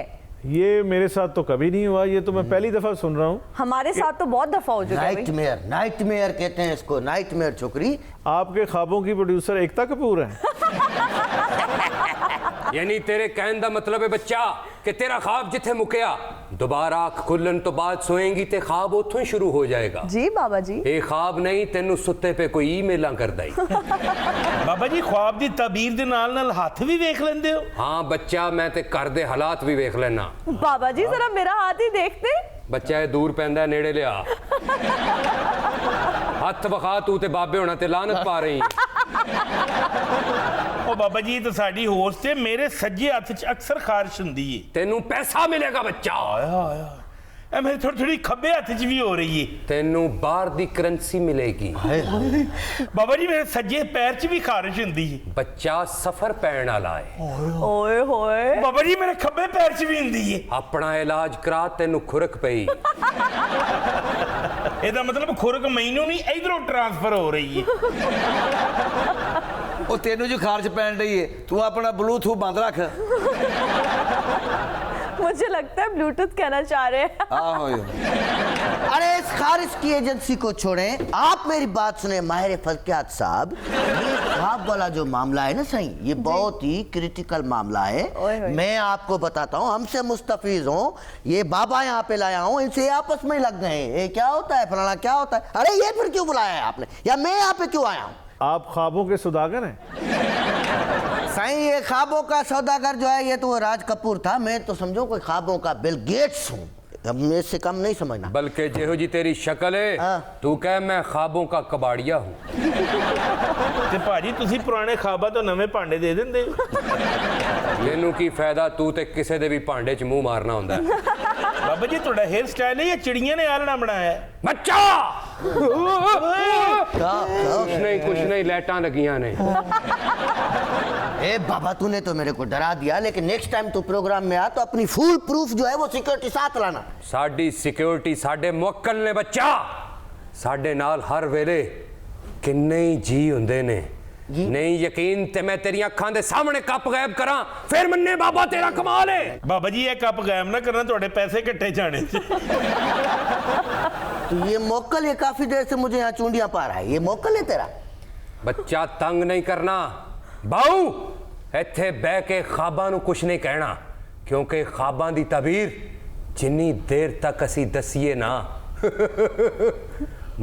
ये मेरे साथ तो कभी नहीं हुआ, ये तो मैं पहली दफा सुन रहा हूँ। हमारे साथ तो बहुत दफा हो चुका है। नाइटमेयर, नाइटमेयर कहते हैं इसको, नाइटमेयर छोकरी। आपके ख्वाबों की प्रोड्यूसर एकता कपूर है। यानी तेरे कहने का मतलब है बच्चा कि तेरा ख्वाब जिथे मुकया दोबारा अख खुलन तो बाद सोएंगी ते ख्वाब उथों ही शुरू हो जाएगा। जी बाबा जी। ये ख्वाब नहीं तेनू सुत्ते पे कोई ईमेलां करदा ही। बाबा जी ख्वाब दी तबीर दे नाल नाल हाथ भी वेख लेंदे हो? हाँ बच्चा, मैं ते घर दे हालात भी वेख लेना। बाबा जी जरा मेरा हाथ ही देखते। बच्चा ये दूर पैंदा है, नेड़े लिया। हथ वखा, तू ते बाबे होना ते लानत पा रही। ओ बाबा जी तो साडी होश ते मेरे सज्जे हथ च अक्सर खारिश हुंदी है। तेनू पैसा मिलेगा बच्चा। आया आया ए मेरे थोड़ी थोड़ी खब्बे हथ च भी हो रही है। तेनू बाहर दी करेंसी मिलेगी। बाबा जी मेरे सज्जे पैर च भी खारिश हुंदी है। बच्चा सफर पैण वाला है। ओए होए। बाबा जी मेरे खब्बे पैर च भी हुंदी है। अपना इलाज करा, तेनू खुरक पई। ਇਹਦਾ ਮਤਲਬ ਖੁਰਕ ਮੈਨੂੰ ਨਹੀਂ ਇਧਰੋਂ ट्रांसफर हो रही है। ਉਹ ਤੈਨੂੰ ਜੋ ਖਾਰਜ ਪੈਣ ਰਹੀ ਹੈ, ਤੂੰ ਆਪਣਾ ਬਲੂਟੂਥ ਬੰਦ ਰੱਖ। मुझे लगता है ब्लूटूथ कहना चाह रहे हैं। अरे इस खारिज की एजेंसी को छोड़ें, आप मेरी बात सुने माहिर फल्कियात साहब। ये ख्वाब वाला जो मामला है ना सही, ये बहुत ही क्रिटिकल मामला है। मैं आपको बताता हूँ, हमसे मुस्तफीज हो, ये बाबा यहाँ पे लाया हूँ, इनसे आपस में लग गए। ये क्या होता है, फलाना क्या होता है। अरे ये फिर क्यों बुलाया है आपने, या मैं यहाँ पे क्यों आया हूँ? आप ख्वाबों के सौदागर हैं। साईं ये ख्वाबों का सौदागर जो है, ये तो राज कपूर था। मैं तो समझो कोई ख्वाबों का बिल गेट्स हूँ, अब मैं इससे कम नहीं समझना। बल्कि जेहो जी तेरी शक्ल है, तू कह मैं ख्वाबों का कबाड़िया हूँ। ਤੇ ਭਾਜੀ ਤੁਸੀਂ ਪੁਰਾਣੇ ਖਾਬਾਂ ਤੋਂ ਨਵੇਂ ਭਾਂਡੇ ਦੇ ਦਿੰਦੇ ਹੋ। ਤੈਨੂੰ ਕੀ ਫਾਇਦਾ, ਤੂੰ ਤੇ ਕਿਸੇ ਦੇ ਵੀ ਭਾਂਡੇ 'ਚ ਮੂੰਹ ਮਾਰਨਾ ਹੁੰਦਾ ਹੈ। ਬਾਬਾ ਜੀ ਤੁਹਾਡਾ हेयर स्टाइल है या चिड़िया ने आलना बनाया है? बच्चा कुछ नहीं लाइटां लगियां ने। ए बाबा तूने तो मेरे को डरा दिया, लेकिन नेक्स्ट टाइम तू प्रोग्राम में आ तो अपनी फुल प्रूफ जो है वो सिक्योरिटी साथ लाना। साडी सिक्योरिटी साडे मुवक्कल ने बच्चा, साडे नाल हर वेले किन्ने ही जी हुंदे ने। नहीं यकीन ते मैं तेरी अखां दे सामने कप गायब करा, फिर मन्ने बाबा तेरा कमाल है। बाबा जी ये कप गायब ना करना, थोड़े पैसे इकट्ठे जाने। तो ये मोकल ये काफी देर से मुझे यहाँ चूंडियां पा रहा है, ये मोकल है तेरा? बच्चा तंग नहीं करना बाऊ, इत्थे बह के ख्वाबां नूं कुछ नहीं कहना, क्योंकि ख्वाबां दी तबीर जिन्नी देर तक असी दसीए ना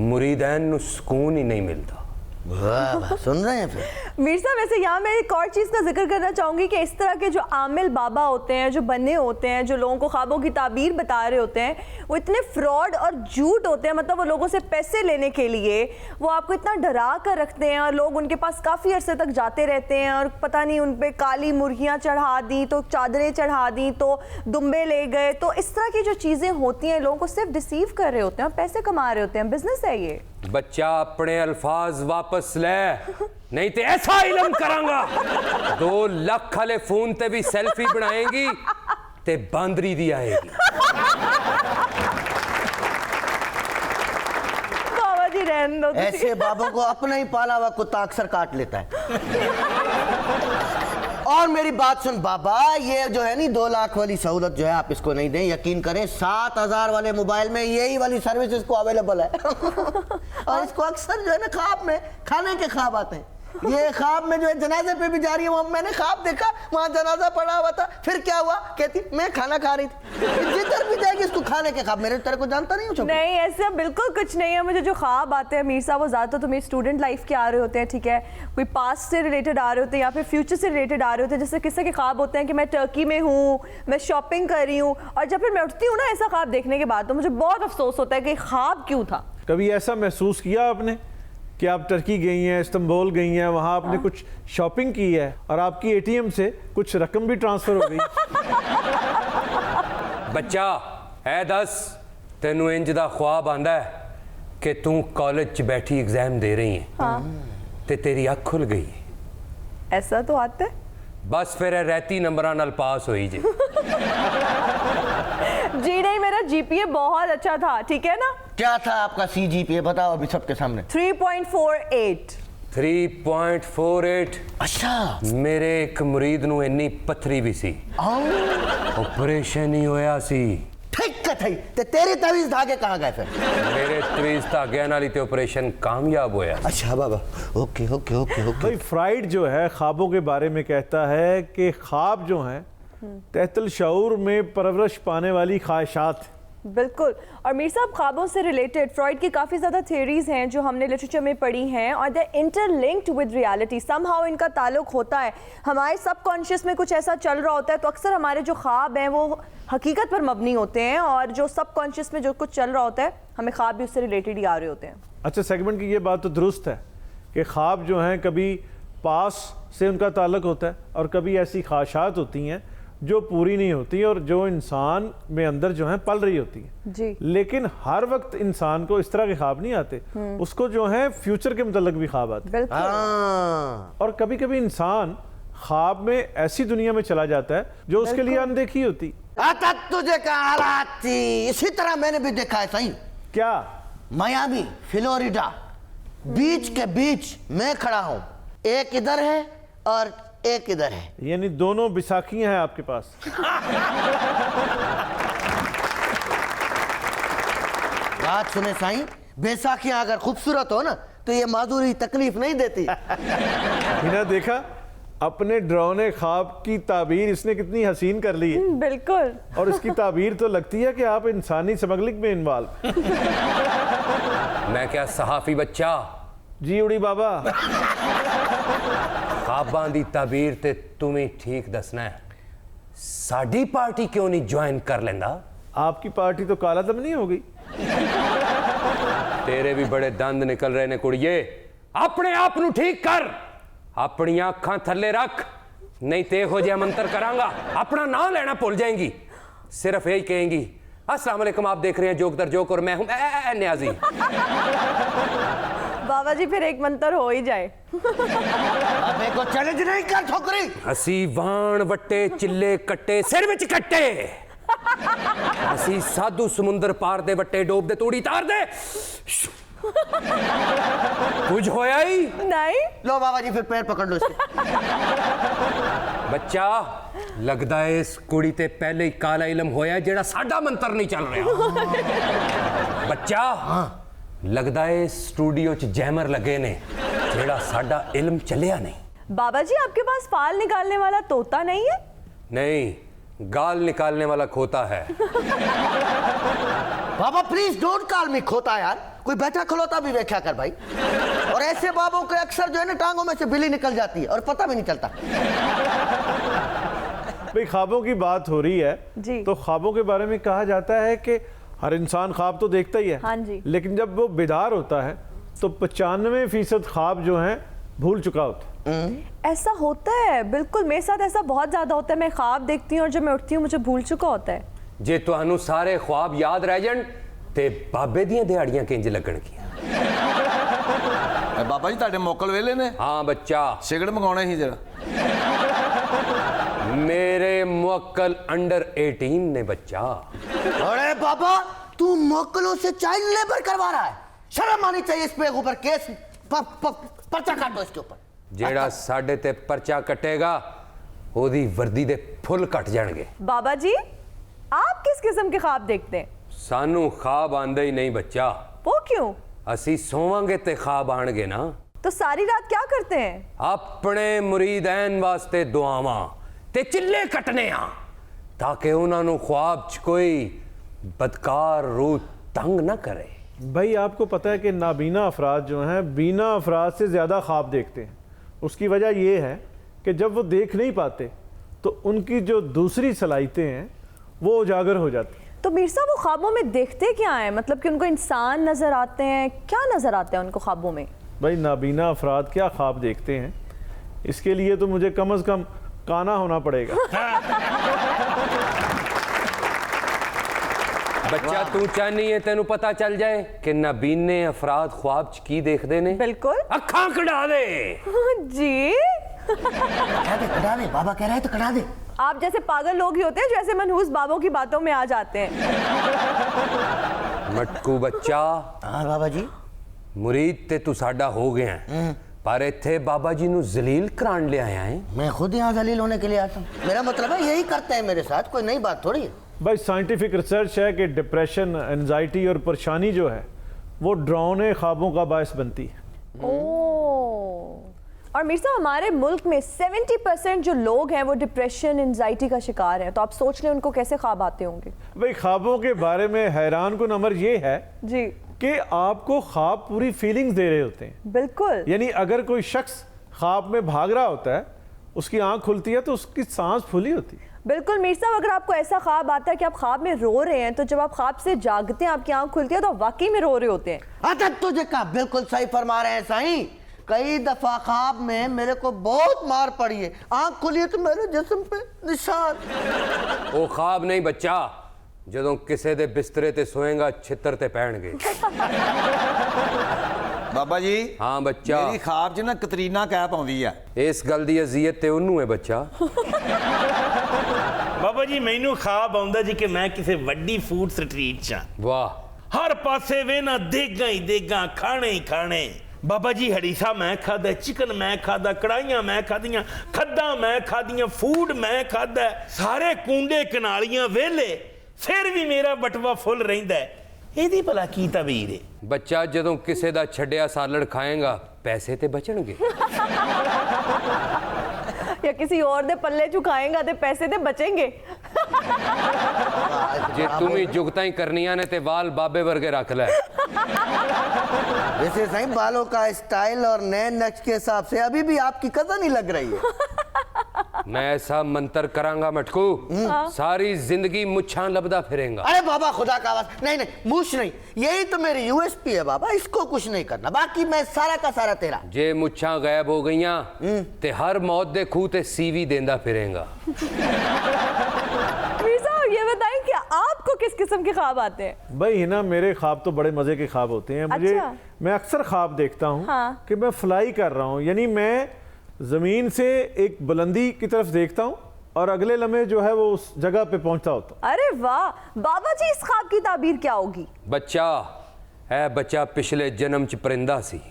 मुरीदैन नूं सुकून ही नहीं मिलता। वाह, सुन रहे हैं फिर मीर साहब, वैसे यहाँ मैं एक और चीज़ का जिक्र करना चाहूँगी कि इस तरह के जो आमिल बाबा होते हैं, जो बन्ने होते हैं, जो लोगों को ख्वाबों की ताबीर बता रहे होते हैं, वो इतने फ्रॉड और झूठ होते हैं। मतलब वो लोगों से पैसे लेने के लिए वो आपको इतना डरा कर रखते हैं, और लोग उनके पास काफ़ी अरसे तक जाते रहते हैं, और पता नहीं उन पर काली मुर्गियाँ चढ़ा दी, तो चादरें चढ़ा दी, तो दुम्बे ले गए। तो इस तरह की जो चीज़ें होती हैं, लोगों को सिर्फ डिसीव कर रहे होते हैं और पैसे कमा रहे होते हैं। बिजनेस है ये। बच्चा अपने अल्फाज वापस ले, नहीं तो ऐसा इलम करांगा 2 लाख वाले फोन ते भी सेल्फी बनाएंगी ते बांदरी दी आएगी। बाबा जी रहने दो। ऐसे बाबों को अपना ही पाला हुआ कुत्ता अक्सर काट लेता है। और मेरी बात सुन बाबा, ये जो है नी 2 लाख वाली सहूलत जो है आप इसको नहीं दें, यकीन करें 7000 वाले मोबाइल में यही वाली सर्विस इसको अवेलेबल है। और इसको अक्सर जो है ना ख्वाब में खाने के ख्वाब आते हैं। ये ख्वाब में जो है जनाजे पे भी जा रही है, वहाँ मैंने ख्वाब देखा, वहाँ जनाजा पड़ा हुआ था, फिर क्या हुआ, कहती मैं खाना खा रही थी। जिधर भी जाएगी इसको खाने के ख्वाब। मेरे तेरे को जानता नहीं हूँ। नहीं ऐसा बिल्कुल कुछ नहीं है। मुझे जो ख्वाब आते हैं मीर साहब, वो ज़्यादातर तो मेरी स्टूडेंट लाइफ के आ रहे होते हैं, ठीक है, कोई पास्ट से रिलेटेड आ रहे होते हैं या फिर फ्यूचर से रिलेटेड आ रहे होते हैं। जैसे किसी के ख्वाब होते हैं कि मैं टर्की में हूँ, मैं शॉपिंग कर रही हूँ, और जब फिर मैं उठती हूँ ना ऐसा ख्वाब देखने के बाद, तो मुझे बहुत अफसोस होता है कि ख्वाब क्यों था। कभी ऐसा महसूस किया आपने कि आप टर्की गई हैं, इस्तांबुल गई हैं, वहाँ आपने कुछ शॉपिंग की है और आपकी एटीएम से कुछ रकम भी ट्रांसफर हो गई? बच्चा है दस तेनू इंज दा ख्वाब आंदा है कि तू कॉलेज च बैठी एग्जाम दे रही है, ते तेरी अख खुल गई है। ऐसा तो आता है। बस फिर रहती नंबरां नाल पास होई जे। जी नहीं, मेरा जीपीए बहुत अच्छा था, ठीक है ना। क्या था आपका CGPA बताओ अभी सबके सामने। 3.48। 3.48। अच्छा। मेरे एक मुरीद नूं इन्नी पत्थरी भी सी, ऑपरेशन ही होया सी। ठीक कथई ते तेरी तवीज धागे कहाँ गए फिर? मेरे तवीज धागियां नाल ही ते ऑपरेशन कामयाब होया। अच्छा बाबा, ओके ओके ओके ओके। भाई फ्राइड जो है ख्वाबों के बारे में कहता है कि ख्वाब जो हैं तहतल शऊर में परवरिश पाने वाली ख्वाहिशात। बिल्कुल। और मीर साहब, ख्वाबों से रिलेटेड फ्रॉइड की काफ़ी ज़्यादा थ्योरीज हैं जो हमने लिटरेचर में पढ़ी हैं, और दे इंटरलिंक्ड विद रियलिटी। समहाउ इनका ताल्लुक होता है, हमारे सबकॉन्शियस में कुछ ऐसा चल रहा होता है तो अक्सर हमारे जो ख्वाब हैं वो हकीकत पर मबनी होते हैं, और जो सबकॉन्शियस में जो कुछ चल रहा होता है हमें ख्वाब भी उससे रिलेटेड ही आ रहे होते हैं। अच्छा, सेगमेंट की ये बात तो दुरुस्त है कि ख्वाब जो हैं कभी पास से उनका ताल्लुक होता है और कभी ऐसी ख्वाहिशात होती हैं जो पूरी नहीं होती और जो इंसान में अंदर जो है पल रही होती है जी। लेकिन हर वक्त इंसान को इस तरह के ख्वाब नहीं आते, उसको जो है फ्यूचर के मुतल्लिक भी ख्वाब आते हैं। और कभी कभी इंसान ख्वाब में ऐसी दुनिया में चला जाता है जो उसके लिए अनदेखी होती। तुझे कहा थी, इसी तरह मैंने भी देखा है। सही क्या? मियामी फ्लोरिडा बीच के बीच मैं खड़ा हूं, एक इधर है और एक इधर है, यानी दोनों बैसाखियां हैं आपके पास। बात सुने साईं, बैसाखियां अगर खूबसूरत हो ना तो ये माधुरी तकलीफ नहीं देती। बिना देखा अपने डरावने ख्वाब की ताबीर इसने कितनी हसीन कर ली है। बिल्कुल। और इसकी ताबीर तो लगती है कि आप इंसानी स्मगलिंग में इन्वॉल्व। मैं क्या सहाफी बच्चा जी उड़ी बाबा। ख्वाबां दी ताबीर ते तुम्हें ठीक दसना है। साडी पार्टी क्यों नहीं ज्वाइन कर लेंदा? आपकी पार्टी तो काला दम नहीं हो गई? तेरे भी बड़े दंद निकल रहे ने कुड़िए, अपने आप नू ठीक कर, अपनी अखां थल्ले रख, नहीं ते हो जा मंत्र करांगा अपना नाम लेना भूल जाएंगी, सिर्फ यही कहेंगी अस्सलाम वालेकुम, आप देख रहे हैं जोक दर जोक और मैं हूं न्याजी। बाबा जी फिर एक मंत्र हो ही जाए। अबे को चैलेंज नहीं कर छोकरी। असी वाण वट्टे चिल्ले कट्टे सिर विच कट्टे, असी साधु समुंदर पार दे वट्टे डोब दे तूड़ी तार दे। कुछ होया ही नहीं। लो बाबा जी फिर पैर पकड़ लो इसके। बच्चा लगदा है इस कुड़ी ते पहले ही काला इलम होया जेड़ा साडा मंत्र नहीं चल रहा। बच्चा लगदा है स्टूडियो च जैमर लगे ने जेड़ा साडा इल्म चलिया नहीं। बाबा जी आपके पास फाल निकालने वाला तोता नहीं है? नहीं, गाल निकालने वाला खोता है। बाबा प्लीज डोंट कॉल मी खोता यार, कोई बैठा खलोता भी व्याख्या कर भाई। और ऐसे बाबों के अक्सर जो है ना टांगों में से बिल्ली निकल जाती है और पता भी नहीं चलता। भाई ख्वाबों की बात हो रही है जी। तो ख्वाबों के बारे में कहा जाता है कि हर इंसान ख्वाब तो देखता ही है। हाँ जी। लेकिन जब वो बेदार होता है तो 95% ख्वाब जो हैं भूल चुका होता है। ऐसा होता है, बिल्कुल मेरे साथ ऐसा बहुत ज्यादा होता है। मैं ख्वाब देखती हूँ और जब मैं उठती हूँ मुझे भूल चुका होता है। जे तुहानू सारे ख्वाब याद रह जाण ते बाबे दियां दिहाड़ियां किंज लगण की। बाबा जी ਤੁਹਾਡੇ ਮੋਕਲ ਵੇਲੇ ਨੇ? हाँ बच्चा, ਸਿਗਰਟ ਮੰਗਾਉਣੇ ਸੀ ਜਰਾ। मेरे मुअक्कल अंडर 18 ने बच्चा। अरे बाबा तू मोकलों से चाइल्ड लेबर करवा रहा है, शर्म आनी चाहिए इस पे ऊपर केस पर्चा काटो इसके ऊपर। जेड़ा साडे ते पर्चा कटेगा ओदी वर्दी दे फुल कट जाणगे। बाबा जी आप किस किस्म के ख्वाब देखते हैं? सानू ख्वाब आंदे ही नहीं बच्चा। वो क्यों? असी सोवांगे ते ख्वाब आणगे ना। तो सारी रात क्या करते हैं? अपने मुरीदैन वास्ते दुआवां ते चिल्ले कटने आ ताकि उन्हां नू ख्वाब च कोई बदकार रूह तंग ना करे। भाई आपको पता है कि नाबीना अफराद जो हैं बीना अफराद से ज़्यादा ख्वाब देखते हैं। उसकी वजह यह है कि जब वो देख नहीं पाते तो उनकी जो दूसरी सलाहियतें हैं वो उजागर हो जाती। तो मीर साहब वो ख्वाबों में देखते क्या हैं? मतलब कि उनको इंसान नजर आते हैं? क्या नजर आता है उनको ख्वाबों में? भाई नाबीना अफराद क्या ख्वाब देखते हैं, इसके लिए तो मुझे कम से कम काना होना पड़ेगा। बच्चा तू चाहनी है तेनू पता चल जाए कि नबीने अफराद ख्वाब च की देखते ने? बिल्कुल। अखां कढ़ा दे जी। कटा दे, बाबा कह रहे हैं तो कटा दे। आप जैसे पागल लोग ही होते हैं जो ऐसे मनहूस बाबों की बातों में आ जाते हैं। मटकू बच्चा, हाँ बाबा जी। मुरीद ते तू साडा हो गया है, पर इत्थे बाबा जी नु जलील करान ले आया है। मैं खुद यहाँ जलील होने के लिए आता हूँ। मेरा मतलब है यही करते हैं मेरे साथ, कोई नई बात थोड़ी है। भाई साइंटिफिक रिसर्च है कि डिप्रेशन, एंजाइटी और परेशानी जो है वो डरावने ख्वाबों का बायस बनती है। और मीर साहब, हमारे मुल्क में 70% जो लोग हैं वो डिप्रेशन, एंजाइटी का शिकार हैं, तो आप सोच लें उनको कैसे ख्वाब आते होंगे। भाई ख्वाबों के बारे में हैरान कुन अमर ये है जी कि आपको ख्वाब पूरी फीलिंग्स दे रहे होते हैं। बिल्कुल। यानी अगर कोई शख्स ख्वाब में भाग रहा होता है, उसकी आंख खुलती है तो उसकी सांस फूली होती है। बिल्कुल मीर साहब, अगर आपको ऐसा ख्वाब आता है कि आप ख्वाब में रो रहे हैं, तो जब आप ख्वाब से जागते हैं, आपकी आंख खुलती है तो आप वाकई में रो रहे होते हैं। अच्छा तुझे कहा बिल्कुल सही फरमा रहे हैं साईं। कई दफा ख्वाब में मेरे को बहुत मार पड़ी है, आंख खुली है तो मेरे जिस्म पे निशान। ओ ख्वाब नहीं बच्चा, जदों किसे दे बिस्तरे ते सोएगा छितर ते पैणगे। बाबा जी। हाँ बच्चा। मेरी ख्वाब च ना कतरीना कैफ आउंदी है। इस गल दी अजियत ते ओनू है बच्चा। बाबा जी मैनू ख्वाब आउंदा जी कि मैं किसी वड्डी फूड स्ट्रीट च हां। वाह। हर पासे वे ना देगा ही देगा, खाने ही खाने। बाबा जी हड़ीसा मैं खादा, चिकन मैं खादा, कड़ाइयां मैं खादियां, खद्दा मैं खादियां, फूड मैं खादा, सारे कूंडे कनालियां वेले, फिर भी मेरा बटवा फुल रहिंदा है। ਇਹਦੀ ਭਲਾ ਕੀ ਤਬੀਰ ਹੈ ਬੱਚਾ? ਜਦੋਂ ਕਿਸੇ ਦਾ ਛੱਡਿਆ ਸਾਲੜ ਖਾਏਗਾ ਪੈਸੇ ਤੇ ਬਚਣਗੇ। या किसी और दे पल्ले चुकाएगा तो पैसे दे बचेंगे। जे तुम ही जुगता ही करनिया ने ते वाल बाबे वर्गे रख ले। वैसे सही बालों का स्टाइल और नए नक्श के हिसाब से अभी भी आपकी कजन ही लग रही है। मैं ऐसा मंत्र करांगा मटकू, सारी जिंदगी मुच्छां लबदा फिरेंगा। अरे बाबा खुदा का आवाज, नहीं नहीं मूछ नहीं, यही तो मेरी यूएसपी है बाबा, इसको कुछ नहीं करना, बाकी मैं सारा का सारा तेरा। जे मुच्छां गायब हो गईयां ते हर मौत दे खूह ते सीवी देंदा फिरेंगा। ये बताएं कि आपको किस किस्म के ख्वाब आते हैं? भाई हिना, मेरे ख्वाब तो बड़े मजे के ख्वाब होते हैं। मुझे अच्छा? मैं अक्सर ख्वाब देखता हूँ हाँ। कि मैं फ्लाई कर रहा हूँ, यानी मैं जमीन से एक बुलंदी की तरफ देखता हूँ और अगले लम्हे जो है वो उस जगह पे पहुंचता होता। अरे वाह बाबा जी, इस ख्वाब की ताबीर क्या होगी? बच्चा है, बच्चा पिछले जन्म च परिंदा सी।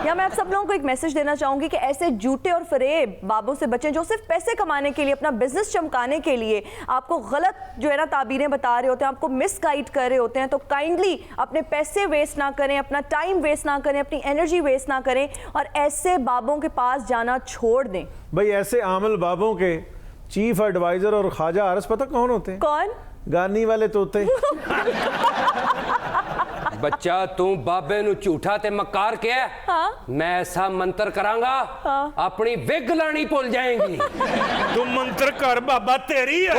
या मैं आप सब लोगों को एक मैसेज देना चाहूंगी कि ऐसे झूठे और फरेब बाबों से बचें जो सिर्फ पैसे कमाने के लिए, अपना बिजनेस चमकाने के लिए आपको गलत जो है ना ताबीरें बता रहे होते हैं, आपको मिसगाइड कर रहे होते हैं। तो काइंडली अपने पैसे वेस्ट ना करें, अपना टाइम वेस्ट ना करें, अपनी एनर्जी वेस्ट ना करें और ऐसे बाबों के पास जाना छोड़ दें। भाई ऐसे आमल बाबों के चीफ एडवाइजर और ख्वाजा आरस पता कौन होते हैं? कौन? गानी वाले तोते। बच्चा तू बाबे नु झूठा ते मकार के है। हाँ? मैं ऐसा मंत्र करांगा हाँ? अपनी विग लानी भूल जाएंगी। तू मंत्र कर बाबा, तेरी है।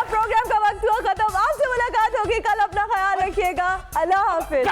प्रोग्राम का वक्त हुआ खत्म, आपसे मुलाकात होगी कल, अपना ख्याल रखिएगा, अल्लाह हाफिज।